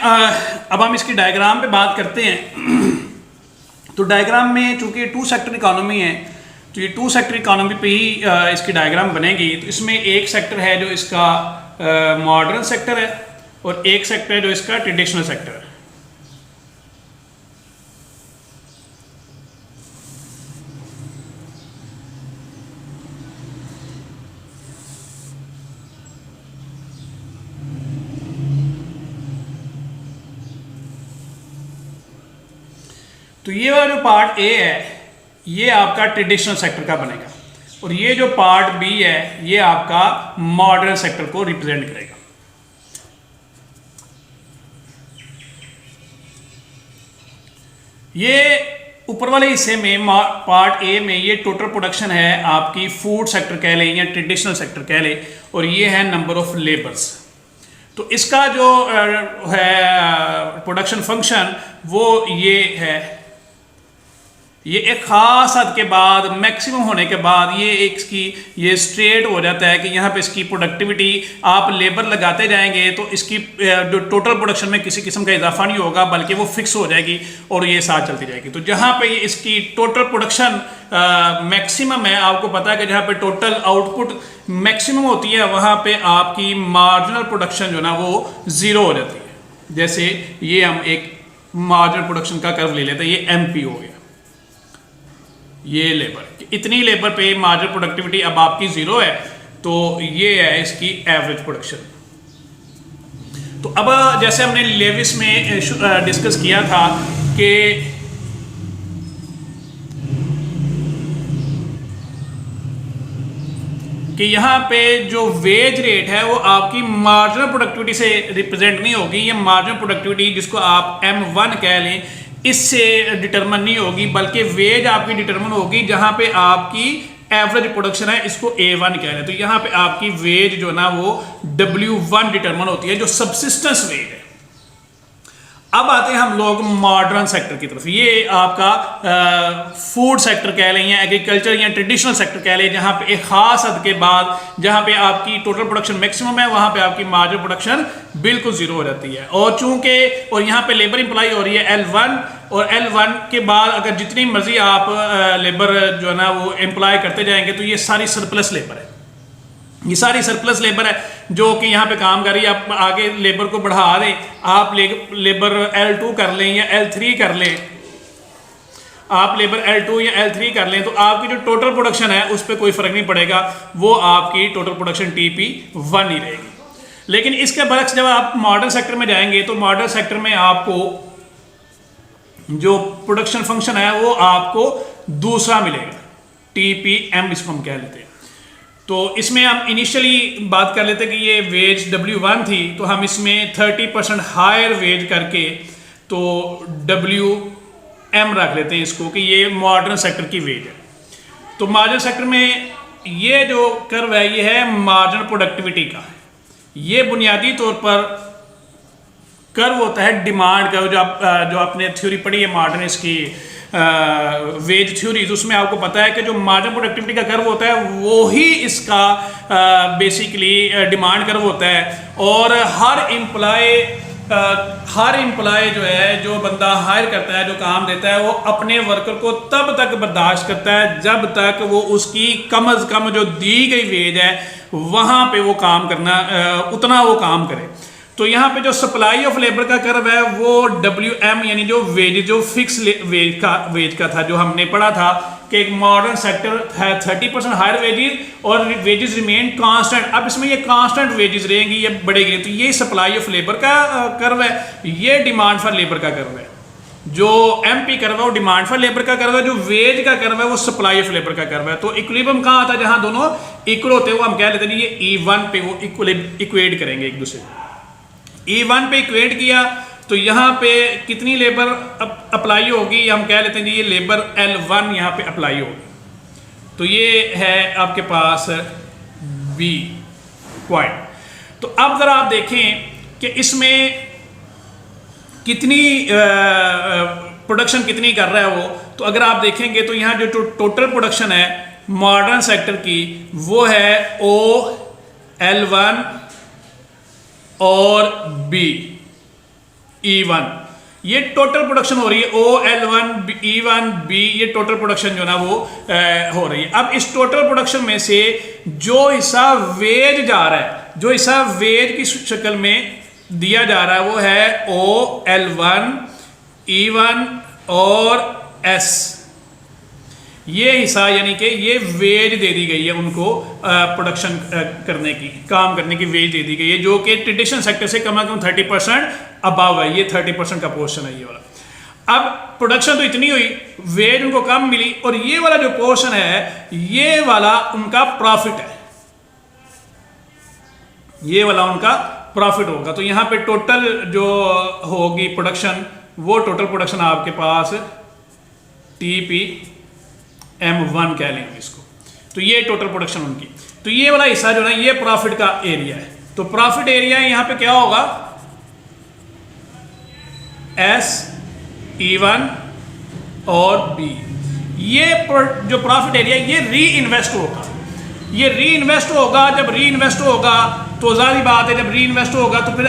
अब हम इसकी डायग्राम पे बात करते हैं। तो डायग्राम में चूंकि टू सेक्टर इकोनॉमी है, तो ये टू सेक्टर इकोनॉमी पे ही इसकी डायग्राम बनेगी। तो इसमें एक सेक्टर है जो इसका मॉडर्न सेक्टर है और एक सेक्टर है जो इसका ट्रेडिशनल सेक्टर है। तो ये वाला जो पार्ट ए है ये आपका ट्रेडिशनल सेक्टर का बनेगा और ये जो पार्ट बी है ये आपका मॉडर्न सेक्टर को रिप्रेजेंट करेगा। ये ऊपर वाले हिस्से में पार्ट ए में ये टोटल प्रोडक्शन है आपकी फूड सेक्टर कह लें या ट्रेडिशनल सेक्टर कह लें, और ये है नंबर ऑफ लेबर्स। तो इसका जो है प्रोडक्शन फंक्शन वो ये है, ये एक खास हद के बाद मैक्सिमम होने के बाद ये इसकी ये स्ट्रेट हो जाता है कि यहाँ पे इसकी प्रोडक्टिविटी आप लेबर लगाते जाएंगे तो इसकी जो टोटल प्रोडक्शन में किसी किस्म का इजाफा नहीं होगा बल्कि वो फिक्स हो जाएगी और ये साथ चलती जाएगी। तो जहाँ पे ये इसकी टोटल प्रोडक्शन मैक्सिमम है, आपको पता है कि जहाँ पे टोटल आउटपुट मैक्सिमम होती है वहाँ पे आपकी मार्जिनल प्रोडक्शन जो ना वो ज़ीरो हो जाती है। जैसे ये हम एक मार्जिनल प्रोडक्शन का कर्व ले लेते हैं, ये MP हो गया, ये लेबर, इतनी लेबर पे मार्जिनल प्रोडक्टिविटी अब आपकी जीरो है, तो ये है इसकी एवरेज प्रोडक्शन। तो अब जैसे हमने लेविस में डिस्कस किया था कि यहाँ पे जो वेज रेट है वो आपकी मार्जिनल प्रोडक्टिविटी से रिप्रेजेंट नहीं होगी। ये मार्जिनल प्रोडक्टिविटी जिसको आप M1 कह लें इससे डिटरमिन नहीं होगी, बल्कि वेज आपकी डिटरमिन होगी जहां पे आपकी एवरेज प्रोडक्शन है, इसको A1 कह रहे हैं। तो यहाँ पे आपकी वेज जो ना वो W1 डिटरमिन होती है जो सबसिस्टेंस वेज है। अब आते हैं हम लोग मॉडर्न सेक्टर की तरफ। ये आपका फूड सेक्टर कह लें या एग्रीकल्चर या ट्रेडिशनल सेक्टर कह लें, जहाँ पे एक खास हद के बाद जहाँ पे आपकी टोटल प्रोडक्शन मैक्सिमम है वहाँ पे आपकी मार्जिनल प्रोडक्शन बिल्कुल जीरो हो जाती है। और चूंकि और यहाँ पे लेबर इंप्लाई हो रही है L1, और L1 के बाद अगर जितनी मर्जी आप लेबर जो है ना वो एम्प्लॉय करते जाएंगे तो ये सारी सरप्लस लेबर है, ये सारी सरप्लस लेबर है जो कि यहाँ पे काम कर रही है। आप आगे लेबर को बढ़ा दें, आप लेबर L2 कर लें या L3 कर लें, आप लेबर L2 या L3 कर लें, तो आपकी जो टोटल प्रोडक्शन है उस पर कोई फर्क नहीं पड़ेगा, वो आपकी टोटल प्रोडक्शन TP1 ही रहेगी। लेकिन इसके बरक्स जब आप मॉडर्न सेक्टर में जाएंगे तो मॉडर्न सेक्टर में आपको जो प्रोडक्शन फंक्शन है वो आपको दूसरा मिलेगा, TPM इसको हम कह लेते हैं। तो इसमें हम इनिशियली बात कर लेते हैं कि ये वेज W1 थी, तो हम इसमें 30% हायर वेज करके तो WM रख लेते हैं इसको कि ये मॉडर्न सेक्टर की वेज है। तो मॉडर्न सेक्टर में ये जो कर्व है ये है मार्जिनल प्रोडक्टिविटी का। ये बुनियादी तौर पर कर्व होता है डिमांड का, जो आपने थ्योरी पढ़ी है मॉडर्न इसकी वेज थ्योरी, तो उसमें आपको पता है कि जो मार्जिनल प्रोडक्टिविटी का कर्व होता है वो ही इसका बेसिकली डिमांड कर्व होता है। और हर एम्प्लॉय जो है, जो बंदा हायर करता है, जो काम देता है, वो अपने वर्कर को तब तक बर्दाश्त करता है जब तक वो उसकी कम अज कम जो दी गई वेज है वहाँ पे वो काम करना उतना वो काम करे। तो यहाँ पे जो सप्लाई ऑफ लेबर का कर्व है वो WM यानी जो वेज, जो फिक्स वेज का था, जो हमने पढ़ा था कि एक मॉडर्न सेक्टर है 30% हायर वेजेस और वेजेस रिमेन कांस्टेंट। अब इसमें ये कांस्टेंट वेजेस रहेंगी, ये बढ़ेगी। तो ये सप्लाई ऑफ लेबर का कर्व है, ये डिमांड फॉर लेबर का कर्व है। जो MP कर्व है वो डिमांड फॉर लेबर का कर्व है, जो वेज का कर्व है वो सप्लाई ऑफ लेबर का कर्व है। तो इक्विलिब्रियम कहाँ आता है, जहाँ दोनों इक्वल होते हैं, वो हम कह लेते हैं ये E1 पे वो इक्वेट करेंगे एक दूसरे को। E1 पे इक्वेट किया तो यहाँ पे कितनी लेबर अप्लाई होगी, हम कह लेते हैं जी ये लेबर L1 यहाँ पे अप्लाई होगी। तो ये है आपके पास B पॉइंट। तो अब जरा आप देखें कि इसमें कितनी प्रोडक्शन कितनी कर रहा है वो। तो अगर आप देखेंगे तो यहाँ जो टोटल प्रोडक्शन है मॉडर्न सेक्टर की वो है O, L1 और B। E1, ये टोटल प्रोडक्शन हो रही है OL1 E1 B, ये टोटल प्रोडक्शन जो ना वो हो रही है। अब इस टोटल प्रोडक्शन में से जो हिस्सा वेज जा रहा है, जो हिस्सा वेज की शक्ल में दिया जा रहा है वो है OL1 E1 और S, ये हिस्सा यानी कि ये वेज दे दी गई है उनको प्रोडक्शन करने की, काम करने की वेज दे दी गई है, जो कि ट्रेडिशनल सेक्टर से कम से कम 30% अबव है। ये 30% का पोर्शन है ये वाला। अब प्रोडक्शन तो इतनी हुई, वेज उनको कम मिली, और ये वाला जो पोर्शन है ये वाला उनका प्रॉफिट है, ये वाला उनका प्रॉफिट होगा। तो यहाँ पे टोटल जो होगी प्रोडक्शन, वो टोटल प्रोडक्शन आपके पास TPM1 कह लेंगे इसको। तो ये टोटल प्रोडक्शन उनकी, तो ये वाला हिस्सा जो है ये प्रॉफिट का एरिया है। तो प्रॉफिट एरिया यहाँ पे क्या होगा, S, E1 और B, ये जो प्रॉफिट एरिया ये री इन्वेस्ट होगा, ये री इन्वेस्ट होगा। जब री इन्वेस्ट होगा तो जाहिर बात है, जब री इन्वेस्ट होगा तो फिर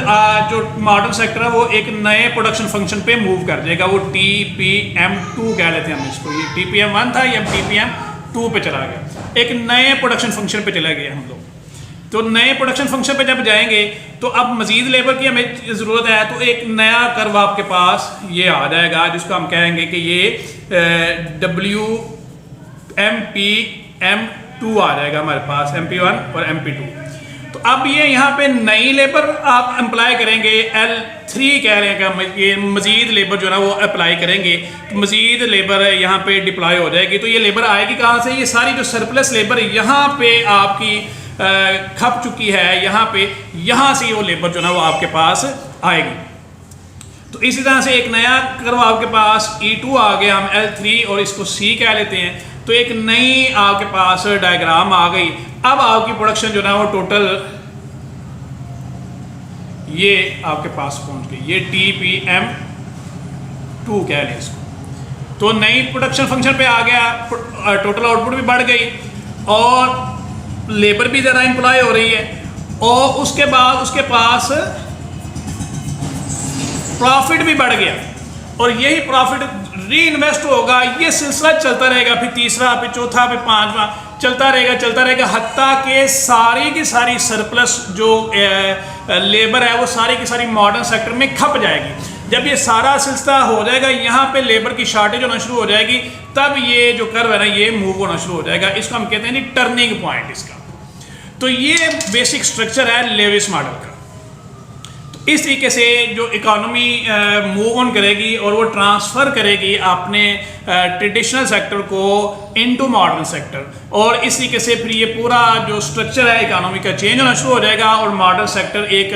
जो मॉडर्न सेक्टर है वो एक नए प्रोडक्शन फंक्शन पे मूव कर जाएगा, वो TPM2 कह लेते हैं हम इसको। ये TPM1 था, ये TPM2 पे चला गया, एक नए प्रोडक्शन फंक्शन पे चला गया हम लोग। तो नए प्रोडक्शन फंक्शन पे जब जाएंगे तो अब मजीद लेबर की हमें ज़रूरत है, तो एक नया कर्व आपके पास ये आ जाएगा जिसको हम कहेंगे कि ये WMPM2 आ जाएगा हमारे पास, MP1 और MP2। तो अब ये यहाँ पे नई लेबर आप अप्लाई करेंगे, L3 कह रहे हैं कि ये मजीद लेबर जो है ना वो अप्लाई करेंगे, तो मजीद लेबर यहाँ पे डिप्लॉय हो जाएगी। तो ये लेबर आएगी कहाँ से, ये सारी जो सरप्लस लेबर यहाँ पे आपकी खप चुकी है, यहाँ से वो लेबर जो ना वो आपके पास आएगी। तो इसी तरह से एक नया कर्व आपके पास E2 आ गया, हम L3 और इसको C कह लेते हैं। तो एक नई आपके पास डायग्राम आ गई। अब आपकी प्रोडक्शन जो ना वो टोटल ये आपके पास पहुंच गई, ये TPM2 कह लें इसको। तो नई प्रोडक्शन फंक्शन पे आ गया, टोटल आउटपुट भी बढ़ गई और लेबर भी ज़्यादा एम्प्लॉय हो रही है, और उसके बाद उसके पास प्रॉफिट भी बढ़ गया, और यही प्रॉफिट री इन्वेस्ट होगा। ये सिलसिला चलता रहेगा, फिर तीसरा, फिर चौथा, फिर पांचवा, चलता रहेगा हत्ता के सारी की सारी सरप्लस जो लेबर है वो सारी की सारी मॉडर्न सेक्टर में खप जाएगी। जब ये सारा सिलसिला हो जाएगा, यहाँ पे लेबर की शार्टेज होना शुरू हो जाएगी, तब ये जो कर्व है ना ये मूव होना शुरू हो जाएगा। इसको हम कहते हैं टर्निंग पॉइंट इसका। तो ये बेसिक स्ट्रक्चर है लेविस मॉडल का। तो इस तरीके से जो इकोनॉमी मूव ऑन करेगी और वो ट्रांसफ़र करेगी अपने ट्रेडिशनल सेक्टर को इनटू मॉडर्न सेक्टर, और इस तरीके से फिर ये पूरा जो स्ट्रक्चर है इकोनॉमी का चेंज होना शुरू हो जाएगा, और मॉडर्न सेक्टर एक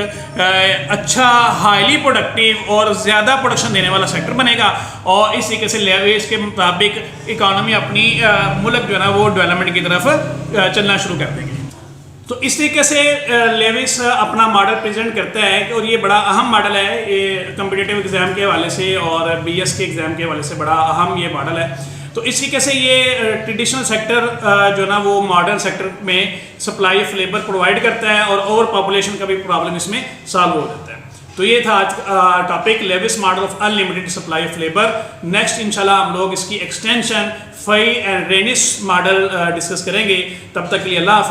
अच्छा हाईली प्रोडक्टिव और ज़्यादा प्रोडक्शन देने वाला सेक्टर बनेगा। और इस तरीके से लेविस के मुताबिक इकोनॉमी अपनी मुल्क जो है ना वो डेवलपमेंट की तरफ चलना शुरू कर देंगे। तो इस तरीके से लेविस अपना मॉडल प्रेजेंट करता है, और ये बड़ा अहम मॉडल है, ये कम्पिटिटिव एग्ज़ाम के हवाले से और BS के एग्ज़ाम के हवाले से बड़ा अहम ये मॉडल है। तो इस तरीके से ये ट्रेडिशनल सेक्टर जो ना वो मॉडर्न सेक्टर में सप्लाई ऑफ लेबर प्रोवाइड करता है, और ओवर पॉपुलेशन का भी प्रॉब्लम इसमें सॉल्व हो जाता है। तो ये था आज topic Lewis model of unlimited supply of labour. Next इंशाल्लाह हम लोग इसकी extension Fei and Ranis model discuss करेंगे। तब तक के लिए अल्लाह हाफ़िज़।